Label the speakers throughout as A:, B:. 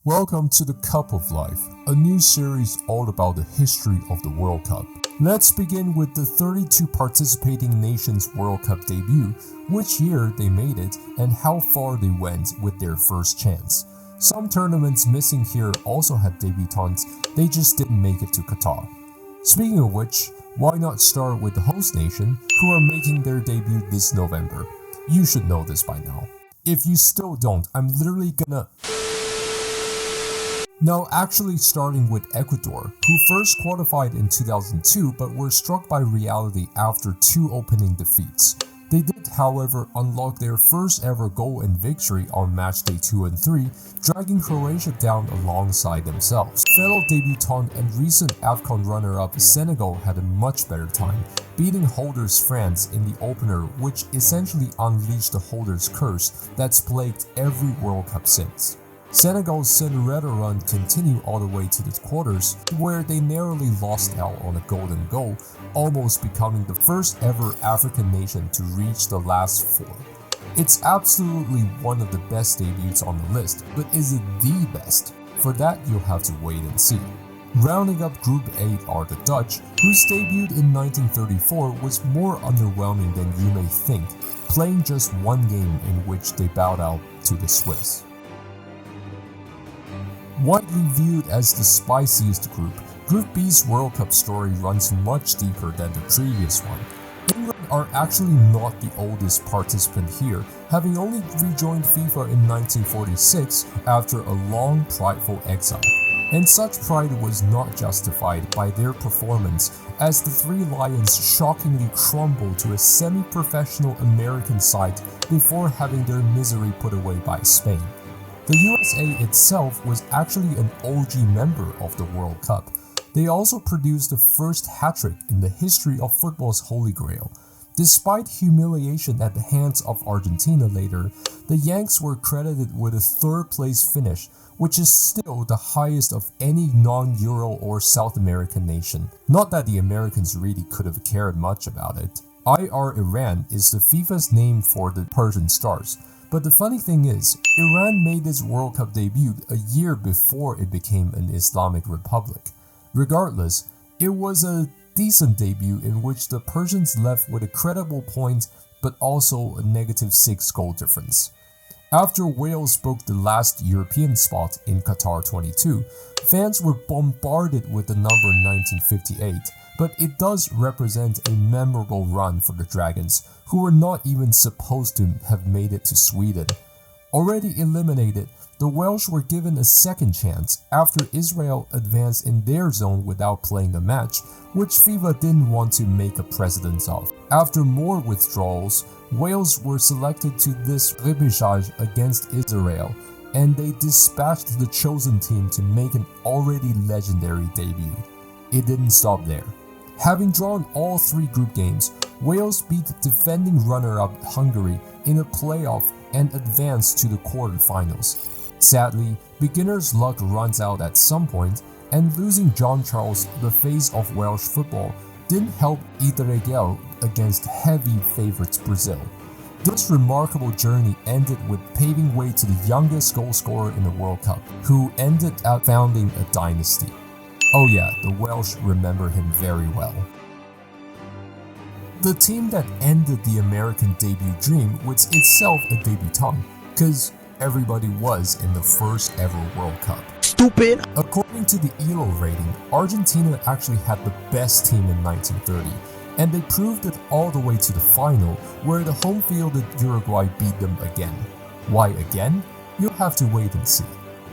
A: Welcome to the Cup of Life, a new series all about the history of the World Cup. Let's begin with the 32 participating nations World Cup debut, which year they made it, and how far they went with their first chance. Some tournaments missing here also had debutants, they just didn't make it to Qatar. Speaking of which, why not start with the host nation, who are making their debut this November? You should know this by now. If you still don't, I'm literally gonna... Now actually starting with Ecuador, who first qualified in 2002 but were struck by reality after two opening defeats. They did, however, unlock their first ever goal and victory on matchday 2 and 3, dragging Croatia down alongside themselves. Fellow debutant and recent AFCON runner-up Senegal had a much better time, beating holders France in the opener, which essentially unleashed the holders' curse that's plagued every World Cup since. Senegal's Cinderella run continued all the way to the quarters, where they narrowly lost out on a golden goal, almost becoming the first ever African nation to reach the last four. It's absolutely one of the best debuts on the list, but is it the best? For that, you'll have to wait and see. Rounding up Group 8 are the Dutch, whose debut in 1934 was more underwhelming than you may think, playing just one game in which they bowed out to the Swiss. Widely viewed as the spiciest group, Group B's World Cup story runs much deeper than the previous one. England are actually not the oldest participant here, having only rejoined FIFA in 1946 after a long, prideful exile. And such pride was not justified by their performance, as the Three Lions shockingly crumbled to a semi-professional American side before having their misery put away by Spain. The USA itself was actually an OG member of the World Cup. They also produced the first hat-trick in the history of football's holy grail. Despite humiliation at the hands of Argentina later, the Yanks were credited with a third-place finish, which is still the highest of any non-Euro or South American nation. Not that the Americans really could have cared much about it. IR Iran is the FIFA's name for the Persian Stars. But the funny thing is, Iran made its World Cup debut a year before it became an Islamic republic. Regardless, it was a decent debut in which the Persians left with a credible point but also a -6 goal difference. After Wales booked the last European spot in Qatar 22, fans were bombarded with the number 1958, but it does represent a memorable run for the Dragons, who were not even supposed to have made it to Sweden. Already eliminated, the Welsh were given a second chance after Israel advanced in their zone without playing a match, which FIFA didn't want to make a precedent of. After more withdrawals, Wales were selected to this repêchage against Israel, and they dispatched the chosen team to make an already legendary debut. It didn't stop there. Having drawn all three group games, Wales beat defending runner-up Hungary in a playoff and advanced to the quarterfinals. Sadly, beginner's luck runs out at some point, and losing John Charles, the face of Welsh football, didn't help Idarreguel against heavy favourites Brazil. This remarkable journey ended with paving way to the youngest goalscorer in the World Cup, who ended up founding a dynasty. Oh yeah, the Welsh remember him very well. The team that ended the American debut dream was itself a debutant, cause everybody was in the first ever World Cup.
B: Stupid!
A: According to the ELO rating, Argentina actually had the best team in 1930, and they proved it all the way to the final, where the home-fielded Uruguay beat them again. Why again? You'll have to wait and see.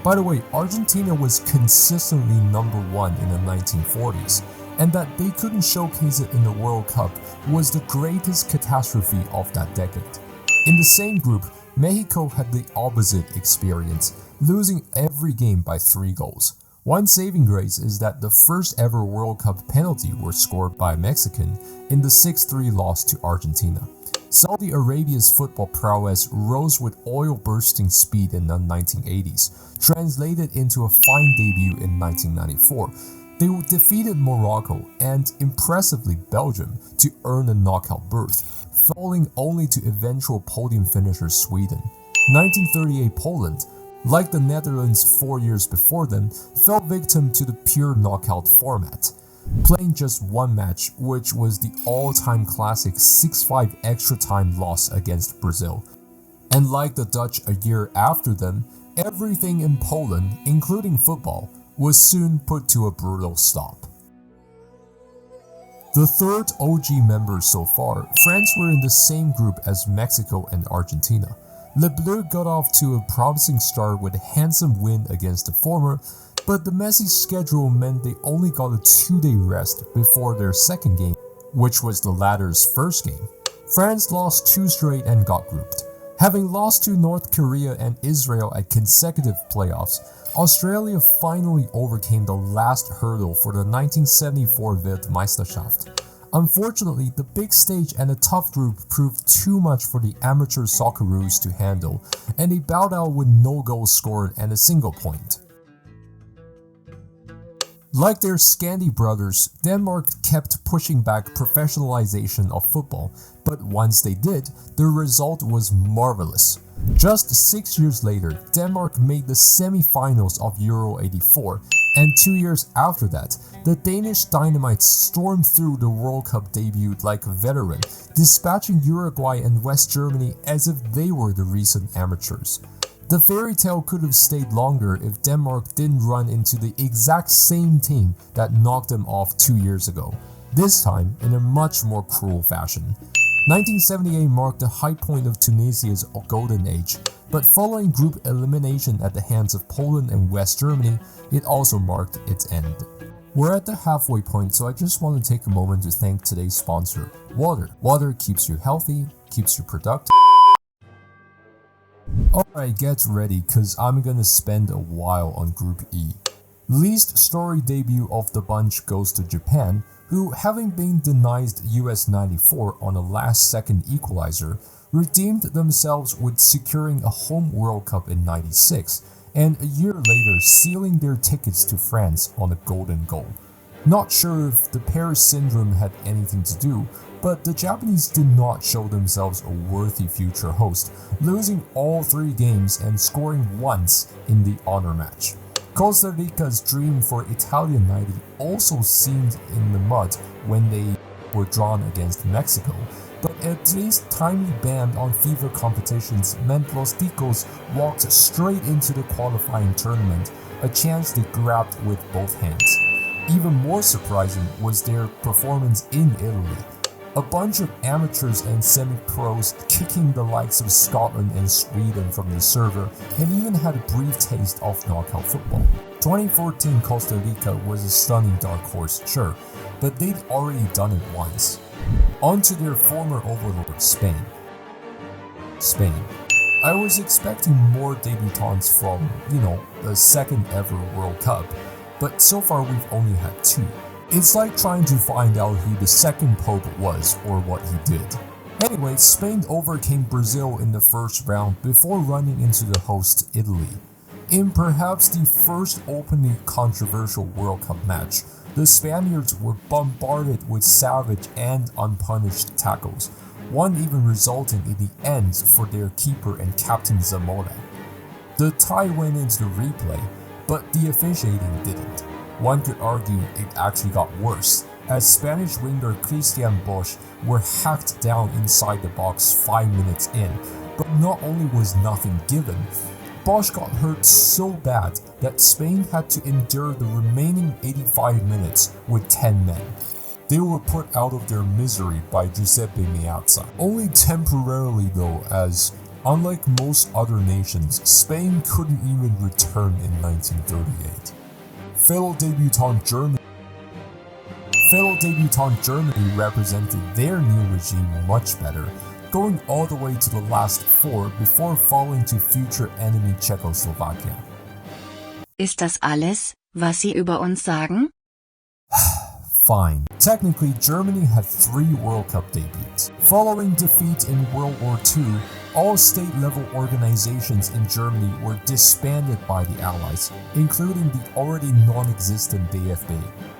A: By the way, Argentina was consistently number one in the 1940s, and that they couldn't showcase it in the World Cup was the greatest catastrophe of that decade. In the same group, Mexico had the opposite experience, losing every game by 3 goals. One saving grace is that the first ever World Cup penalty was scored by a Mexican in the 6-3 loss to Argentina. Saudi Arabia's football prowess rose with oil-bursting speed in the 1980s, translated into a fine debut in 1994. They defeated Morocco and, impressively, Belgium to earn a knockout berth, falling only to eventual podium finisher Sweden. 1938 Poland like the Netherlands 4 years before them, fell victim to the pure knockout format, playing just one match, which was the all-time classic 6-5 extra time loss against Brazil. And like the Dutch a year after them, everything in Poland, including football, was soon put to a brutal stop. The third OG member so far, France were in the same group as Mexico and Argentina. Le Bleu got off to a promising start with a handsome win against the former, but the messy schedule meant they only got a 2-day rest before their second game, which was the latter's first game. France lost 2 straight and got grouped. Having lost to North Korea and Israel at consecutive playoffs, Australia finally overcame the last hurdle for the 1974 Weltmeisterschaft. Unfortunately, the big stage and a tough group proved too much for the amateur Socceroos to handle, and they bowed out with no goals scored and a single point. Like their Scandi brothers, Denmark kept pushing back professionalization of football, but once they did, the result was marvelous. Just 6 years later, Denmark made the semi-finals of Euro 84, and 2 years after that, the Danish Dynamites stormed through the World Cup debut like a veteran, dispatching Uruguay and West Germany as if they were the recent amateurs. The fairy tale could have stayed longer if Denmark didn't run into the exact same team that knocked them off 2 years ago, this time in a much more cruel fashion. 1978 marked the high point of Tunisia's golden age, but following group elimination at the hands of Poland and West Germany, it also marked its end. We're at the halfway point, so I just want to take a moment to thank today's sponsor, Water. Water keeps you healthy, keeps you productive. Alright, get ready, cause I'm gonna spend a while on Group E. Least story debut of the bunch goes to Japan, who, having been denied US 94 on a last-second equalizer, redeemed themselves with securing a home World Cup in 96, and a year later sealing their tickets to France on a golden goal. Not sure if the Paris syndrome had anything to do, but the Japanese did not show themselves a worthy future host, losing all 3 games and scoring once in the honor match. Costa Rica's dream for Italian 90 also seemed in the mud when they were drawn against Mexico, but at least timely ban on FIFA competitions meant Los Ticos walked straight into the qualifying tournament, a chance they grabbed with both hands. Even more surprising was their performance in Italy. A bunch of amateurs and semi-pros kicking the likes of Scotland and Sweden from the server, and even had a brief taste of knockout football. 2014 Costa Rica was a stunning dark horse, sure, but they'd already done it once. On to their former overlord, Spain. I was expecting more debutants from, the second ever World Cup, but so far we've only had 2. It's like trying to find out who the second Pope was or what he did. Anyway, Spain overcame Brazil in the first round before running into the host Italy. In perhaps the first openly controversial World Cup match, the Spaniards were bombarded with savage and unpunished tackles, one even resulting in the ends for their keeper and captain Zamora. The tie went into the replay, but the officiating didn't. One could argue it actually got worse, as Spanish winger Christian Bosch were hacked down inside the box 5 minutes in, but not only was nothing given, Bosch got hurt so bad that Spain had to endure the remaining 85 minutes with 10 men. They were put out of their misery by Giuseppe Meazza. Only temporarily though, as unlike most other nations, Spain couldn't even return in 1938. Fellow debutant Germany represented their new regime much better, going all the way to the last 4 before falling to future enemy Czechoslovakia.
B: Ist das alles, was Sie über uns sagen?
A: Fine. Technically, Germany had 3 World Cup debuts. Following defeat in World War II, all state-level organizations in Germany were disbanded by the Allies, including the already non-existent DFB,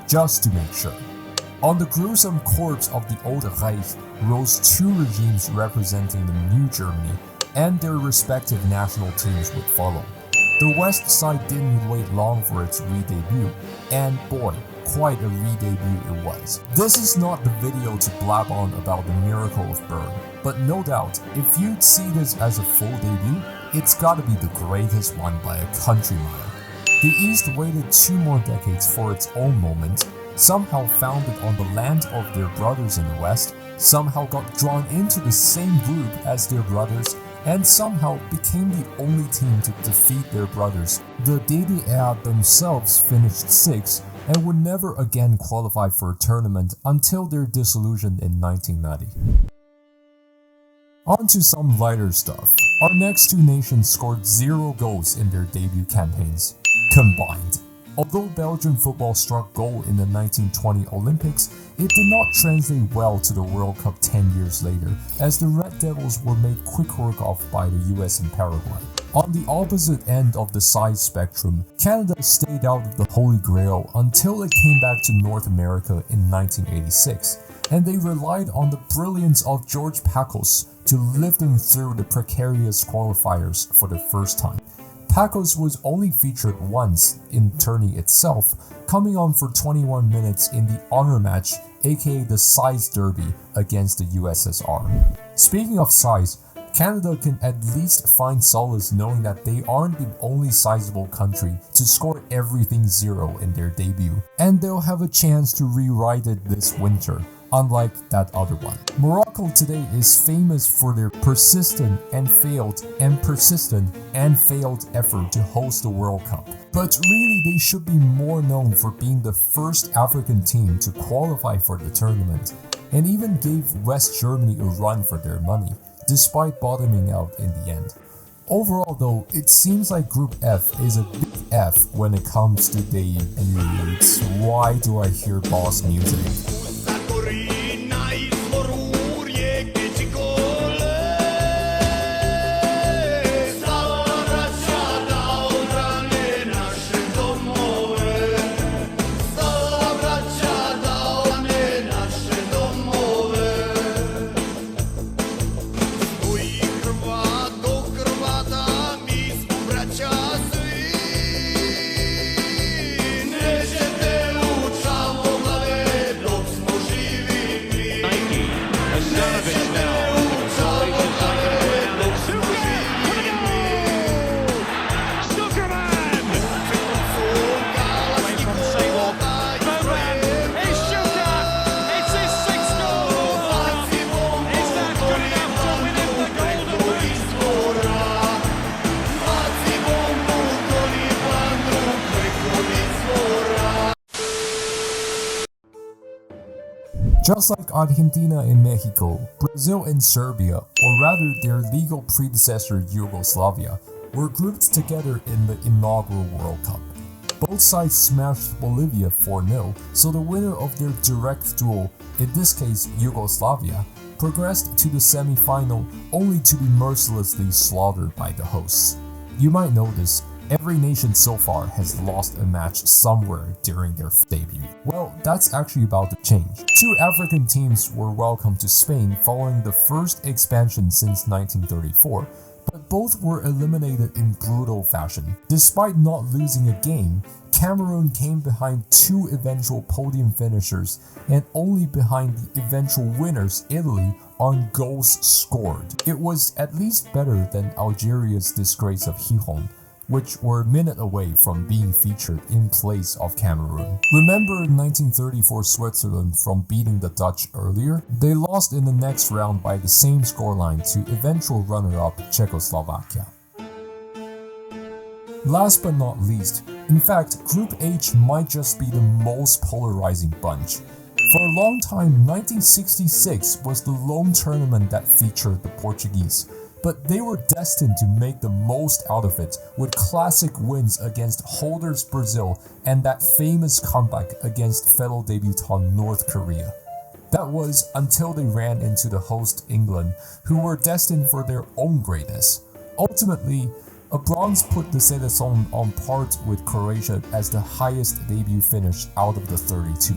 A: just to make sure. On the gruesome corpse of the Old Reich rose 2 regimes representing the new Germany, and their respective national teams would follow. The West side didn't wait long for its re-debut, and boy, quite a re-debut it was. This is not the video to blab on about the miracle of Bern, but no doubt, if you'd see this as a full debut, it's gotta be the greatest one by a country mile. The East waited 2 more decades for its own moment, somehow founded on the land of their brothers in the West, somehow got drawn into the same group as their brothers, and somehow became the only team to defeat their brothers. The DDR themselves finished 6th and would never again qualify for a tournament until their dissolution in 1990. On to some lighter stuff. Our next 2 nations scored 0 goals in their debut campaigns, combined. Although Belgian football struck gold in the 1920 Olympics, it did not translate well to the World Cup 10 years later, as the Red Devils were made quick work of by the US and Paraguay. On the opposite end of the size spectrum, Canada stayed out of the Holy Grail until it came back to North America in 1986, and they relied on the brilliance of George Pacos to lift them through the precarious qualifiers for the first time. Pacos was only featured once in tourney itself, coming on for 21 minutes in the honor match, aka the Size Derby, against the USSR. Speaking of size, Canada can at least find solace knowing that they aren't the only sizable country to score everything 0 in their debut, and they'll have a chance to rewrite it this winter, unlike that other one. Morocco today is famous for their persistent and failed effort to host the World Cup. But really, they should be more known for being the first African team to qualify for the tournament, and even gave West Germany a run for their money, despite bottoming out in the end. Overall though, it seems like Group F is a big F when it comes to debuts. Why do I hear boss music? Just like Argentina and Mexico, Brazil and Serbia, or rather their legal predecessor Yugoslavia, were grouped together in the inaugural World Cup. Both sides smashed Bolivia 4-0, so the winner of their direct duel, in this case Yugoslavia, progressed to the semi-final only to be mercilessly slaughtered by the hosts. You might notice, every nation so far has lost a match somewhere during their debut. Well, that's actually about to change. 2 African teams were welcomed to Spain following the first expansion since 1934, but both were eliminated in brutal fashion. Despite not losing a game, Cameroon came behind 2 eventual podium finishers and only behind the eventual winners, Italy, on goals scored. It was at least better than Algeria's disgrace of Gijón, which were a minute away from being featured in place of Cameroon. Remember 1934 Switzerland from beating the Dutch earlier? They lost in the next round by the same scoreline to eventual runner-up Czechoslovakia. Last but not least, in fact, Group H might just be the most polarizing bunch. For a long time, 1966 was the lone tournament that featured the Portuguese, but they were destined to make the most out of it with classic wins against holders Brazil and that famous comeback against fellow debutant North Korea. That was until they ran into the host England, who were destined for their own greatness. Ultimately, a bronze put the Seleção on par with Croatia as the highest debut finish out of the 32.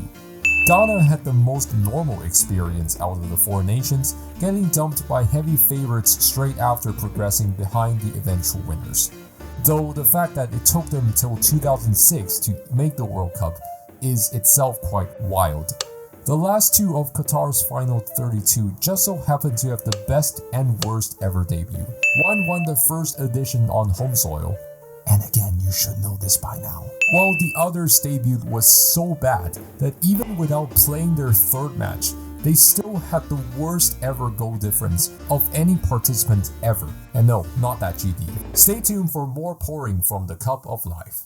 A: Ghana had the most normal experience out of the 4 nations, getting dumped by heavy favorites straight after progressing behind the eventual winners. though the fact that it took them until 2006 to make the World Cup is itself quite wild. The last two of Qatar's final 32 just so happened to have the best and worst ever debut. One won the first edition on home soil, and again, you should know this by now, while the other's debut was so bad that even without playing their third match, they still had the worst ever goal difference of any participant ever. And no, not that GD. Stay tuned for more pouring from the Cup of Life.